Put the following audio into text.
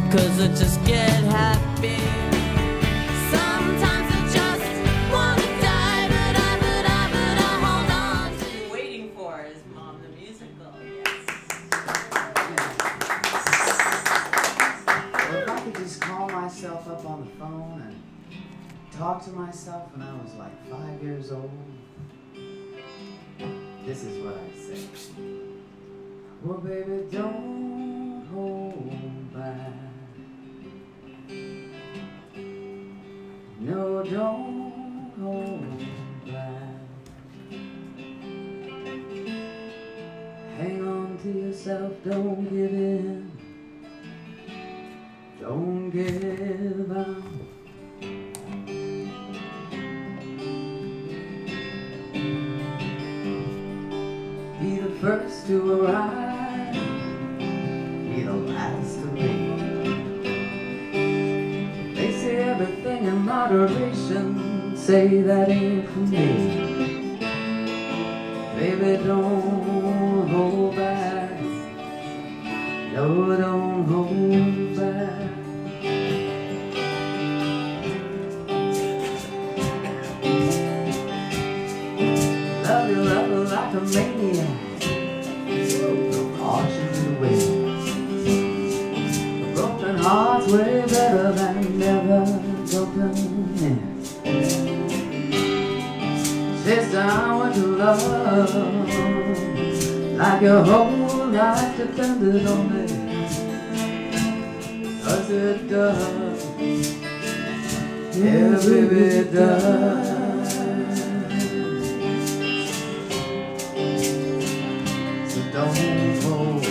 'cause I just get happy. Sometimes I just wanna die, but I hold on to. Waiting for is Mom the Musical. Yes. Well, if I could just call myself up on the phone and talk to myself when I was like 5 years old, this is what I'd say. Well, baby, don't hold back. No, don't hold back. Hang on to yourself, don't give in. Don't give up. Be the first to arrive, be the last to leave. They say everything in moderation, say that ain't for me. Baby, don't hold back. No, don't hold back. Love you like a maniac. No caution to win. A broken heart's way better than never broken in. Sister, I want to love like your whole life depended on me. 'Cause it does. Yeah, baby, it does. So don't hold